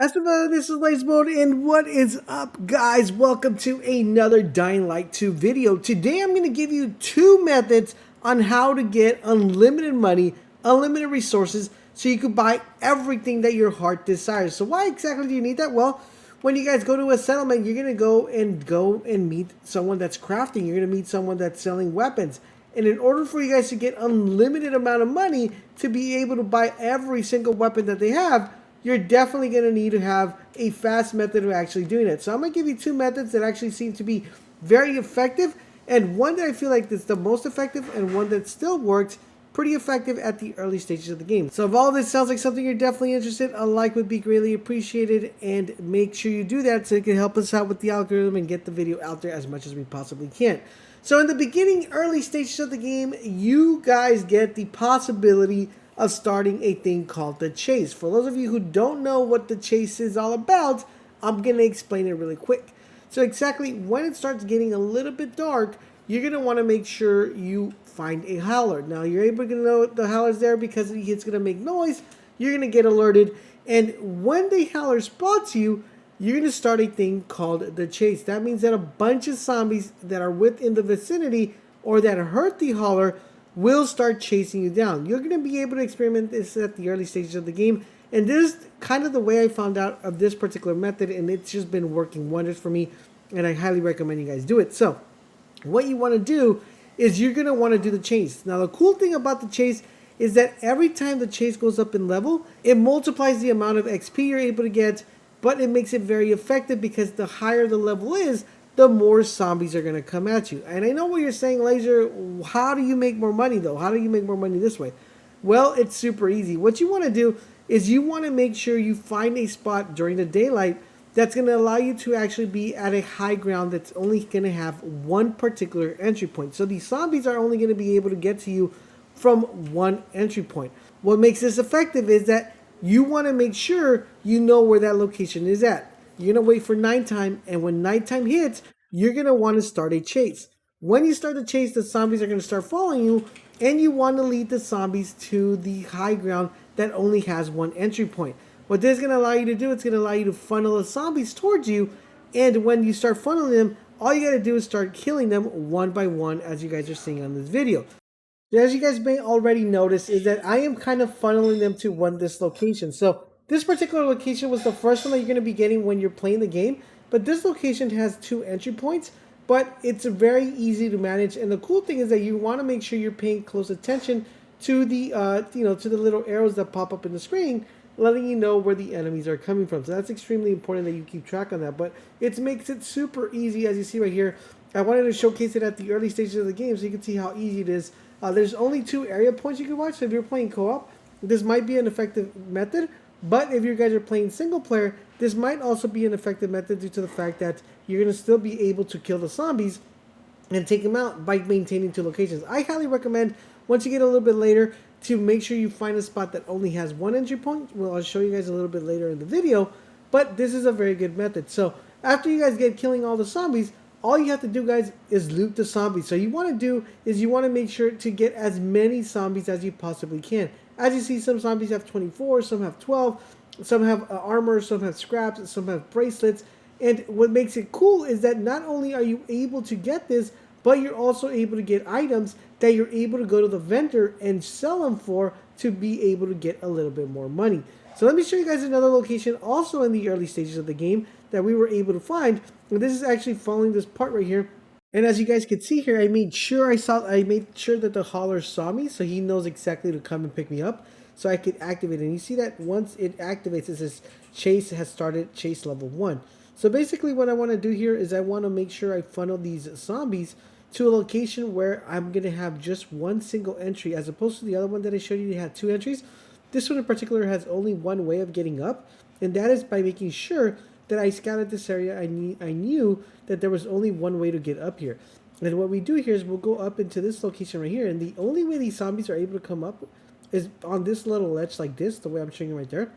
This is LaserBolt, and what is up, guys? Welcome to another Dying Light 2 video. Today I'm going to give you two methods on how to get unlimited money, unlimited resources, so you can buy everything that your heart desires. So why exactly do you need that? Well, when you guys go to a settlement, you're going to go and meet someone that's crafting. You're going to meet someone that's selling weapons. And in order for you guys to get unlimited amount of money to be able to buy every single weapon that they have, you're definitely going to need to have a fast method of actually doing it. So I'm going to give you two methods that actually seem to be very effective, and one that I feel like is the most effective and one that still works pretty effective at the early stages of the game. So if all this sounds like something you're definitely interested, a like would be greatly appreciated, and make sure you do that so it can help us out with the algorithm and get the video out there as much as we possibly can. So in the beginning, early stages of the game, you guys get the possibility of starting a thing called the chase. For those of you who don't know what the chase is all about, I'm going to explain it really quick. So exactly when it starts getting a little bit dark, you're going to want to make sure you find a howler. Now, you're able to know the howler's there because it's going to make noise. You're going to get alerted. And when the howler spots you, you're going to start a thing called the chase. That means that a bunch of zombies that are within the vicinity or that hurt the howler will start chasing you down. You're going to be able to experiment this at the early stages of the game. And this is kind of the way I found out of this particular method, and it's just been working wonders for me, and I highly recommend you guys do it. So what you want to do is you're going to want to do the chase. Now, the cool thing about the chase is that every time the chase goes up in level, it multiplies the amount of XP you're able to get, but it makes it very effective because the higher the level is, the more zombies are going to come at you. And I know what you're saying, Laser, how do you make more money though? How do you make more money this way? Well, it's super easy. What you want to do is you want to make sure you find a spot during the daylight that's going to allow you to actually be at a high ground that's only going to have one particular entry point. So these zombies are only going to be able to get to you from one entry point. What makes this effective is that you want to make sure you know where that location is at. You're going to wait for nighttime, and when nighttime hits, you're going to want to start a chase. When you start the chase, the zombies are going to start following you, and you want to lead the zombies to the high ground that only has one entry point. What this is going to allow you to do, it's going to allow you to funnel the zombies towards you, and when you start funneling them, all you got to do is start killing them one by one, as you guys are seeing on this video. As you guys may already notice, is that I am kind of funneling them to this location. So this particular location was the first one that you're going to be getting when you're playing the game. But this location has two entry points, but it's very easy to manage. And the cool thing is that you want to make sure you're paying close attention to the to the little arrows that pop up in the screen, letting you know where the enemies are coming from. So that's extremely important that you keep track on that. But it makes it super easy, as you see right here. I wanted to showcase it at the early stages of the game so you can see how easy it is. There's only two area points you can watch. So if you're playing co-op, this might be an effective method. But if you guys are playing single player, this might also be an effective method due to the fact that you're going to still be able to kill the zombies and take them out by maintaining two locations. I highly recommend, once you get a little bit later, to make sure you find a spot that only has one entry point. Well, I'll show you guys a little bit later in the video, but this is a very good method. So after you guys get killing all the zombies, all you have to do, guys, is loot the zombies. So you want to do is you want to make sure to get as many zombies as you possibly can. As you see, some zombies have 24, some have 12, some have armor, some have scraps, some have bracelets. And what makes it cool is that not only are you able to get this, but you're also able to get items that you're able to go to the vendor and sell them for to be able to get a little bit more money. So let me show you guys another location also in the early stages of the game that we were able to find. And this is actually following this part right here. And as you guys can see here, I made sure that the hauler saw me, so he knows exactly to come and pick me up, so I could activate it. And you see that once it activates, it says chase has started, chase level 1. So basically what I want to do here is I want to make sure I funnel these zombies to a location where I'm going to have just one single entry, as opposed to the other one that I showed you that had two entries. This one in particular has only one way of getting up, and that is by making sure that I scouted this area. I knew that there was only one way to get up here. And what we do here is we'll go up into this location right here, and the only way these zombies are able to come up is on this little ledge like this, the way I'm showing you right there.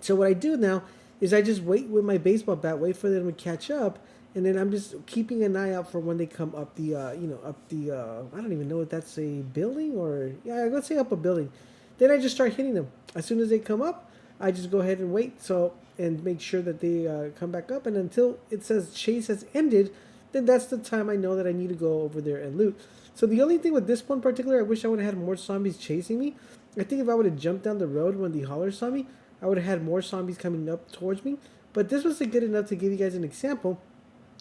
So what I do now is I just wait with my baseball bat, wait for them to catch up, and then I'm just keeping an eye out for when they come up the, I don't even know if that's a building or, yeah, let's say up a building. Then I just start hitting them. As soon as they come up, I just go ahead and wait. So and make sure that they come back up. And until it says chase has ended, then that's the time I know that I need to go over there and loot. So the only thing with this one in particular, I wish I would have had more zombies chasing me. I think if I would have jumped down the road when the hauler saw me, I would have had more zombies coming up towards me. But this was good enough to give you guys an example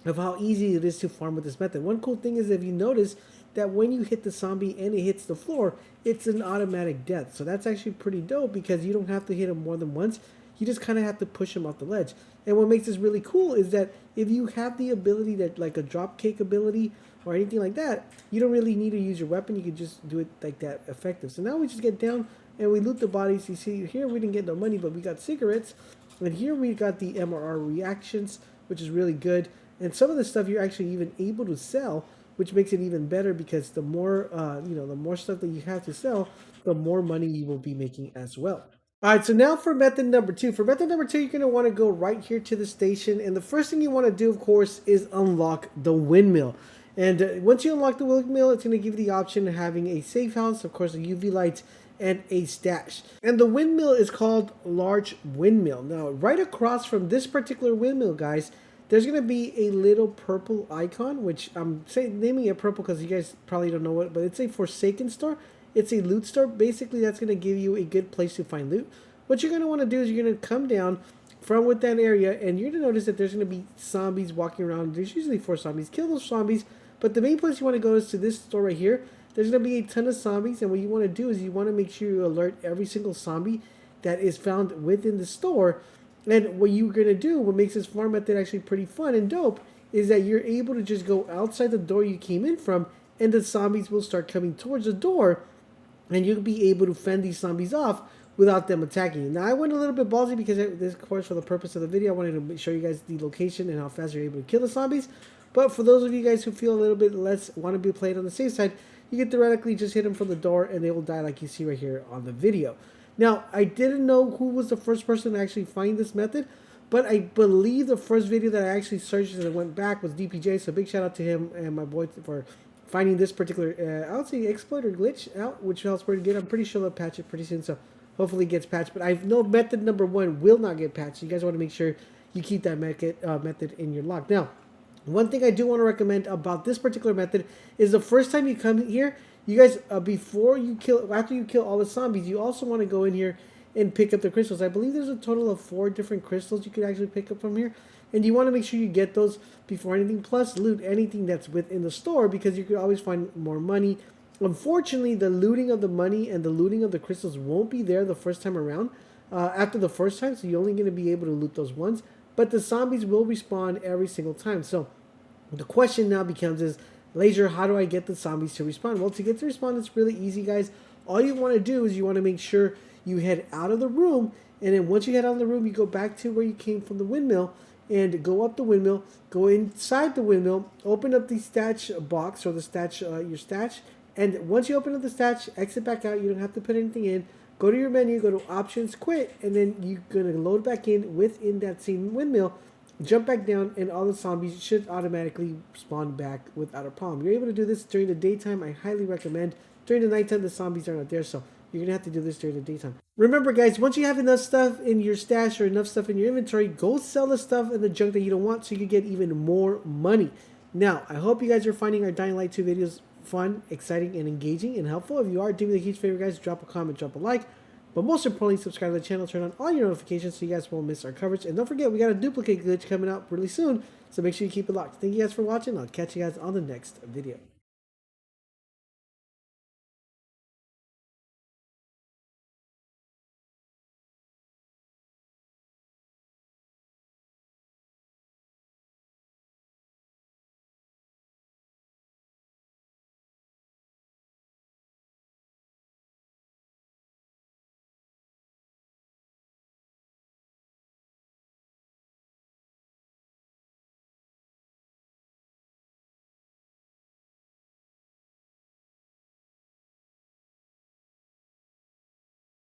of how easy it is to farm with this method. One cool thing is if you notice that when you hit the zombie and it hits the floor, it's an automatic death. So that's actually pretty dope because you don't have to hit him more than once. You just kind of have to push him off the ledge. And what makes this really cool is that if you have the ability that like a drop kick ability or anything like that, you don't really need to use your weapon. You can just do it like that effective. So now we just get down and we loot the bodies. You see here we didn't get no money, but we got cigarettes. And here we got the MRR reactions, which is really good. And some of the stuff you're actually even able to sell, which makes it even better because the more the more stuff that you have to sell, the more money you will be making as well. All right, so now for method number 2. For method number 2, you're going to want to go right here to the station. And the first thing you want to do, of course, is unlock the windmill. And once you unlock the windmill, it's going to give you the option of having a safe house, of course, a UV lights, and a stash. And the windmill is called Large Windmill. Now, right across from this particular windmill, guys, there's going to be a little purple icon, which I'm naming it purple because you guys probably don't know what, but it's a Forsaken store. It's a loot store. Basically, that's going to give you a good place to find loot. What you're going to want to do is you're going to come down from with that area, and you're going to notice that there's going to be zombies walking around. There's usually 4 zombies. Kill those zombies, but the main place you want to go is to this store right here. There's going to be a ton of zombies, and what you want to do is you want to make sure you alert every single zombie that is found within the store. And what you're going to do, what makes this farm method actually pretty fun and dope, is that you're able to just go outside the door you came in from, and the zombies will start coming towards the door, and you'll be able to fend these zombies off without them attacking you. Now, I went a little bit ballsy because this, of course, for the purpose of the video, I wanted to show you guys the location and how fast you're able to kill the zombies. But for those of you guys who feel a little bit less, want to be played on the safe side, you can theoretically just hit them from the door and they will die like you see right here on the video. Now, I didn't know who was the first person to actually find this method, but I believe the first video that I actually searched and I went back was DPJ, so big shout out to him and my boy for finding this particular, I would say exploit or glitch out, which helps pretty good. I'm pretty sure they'll patch it pretty soon, so hopefully it gets patched. But I know method number 1 will not get patched, so you guys want to make sure you keep that method in your lock. Now, one thing I do want to recommend about this particular method is the first time you come here, you guys, after you kill all the zombies, you also want to go in here and pick up the crystals. I believe there's a total of 4 different crystals you could actually pick up from here. And you want to make sure you get those before anything, plus loot anything that's within the store because you could always find more money. Unfortunately, the looting of the money and the looting of the crystals won't be there the first time around, after the first time, so you're only going to be able to loot those ones. But the zombies will respawn every single time. So the question now becomes is, Laser, how do I get the zombies to respawn? Well, to get to respawn, it's really easy, guys. All you want to do is you want to make sure you head out of the room, and then once you head out of the room, you go back to where you came from the windmill, and go up the windmill, go inside the windmill, open up the stash box, or the stash, your stash, and once you open up the stash, exit back out. You don't have to put anything in. Go to your menu, go to options, quit, and then you're going to load back in within that same windmill, jump back down, and all the zombies should automatically spawn back without a problem. You're able to do this during the daytime. I highly recommend. During the nighttime, the zombies are not there, so you're going to have to do this during the daytime. Remember, guys, once you have enough stuff in your stash or enough stuff in your inventory, go sell the stuff and the junk that you don't want so you can get even more money. Now, I hope you guys are finding our Dying Light 2 videos fun, exciting, and engaging and helpful. If you are, do me a huge favor, guys. Drop a comment, drop a like. But most importantly, subscribe to the channel, turn on all your notifications so you guys won't miss our coverage. And don't forget, we got a duplicate glitch coming out really soon, so make sure you keep it locked. Thank you guys for watching. I'll catch you guys on the next video.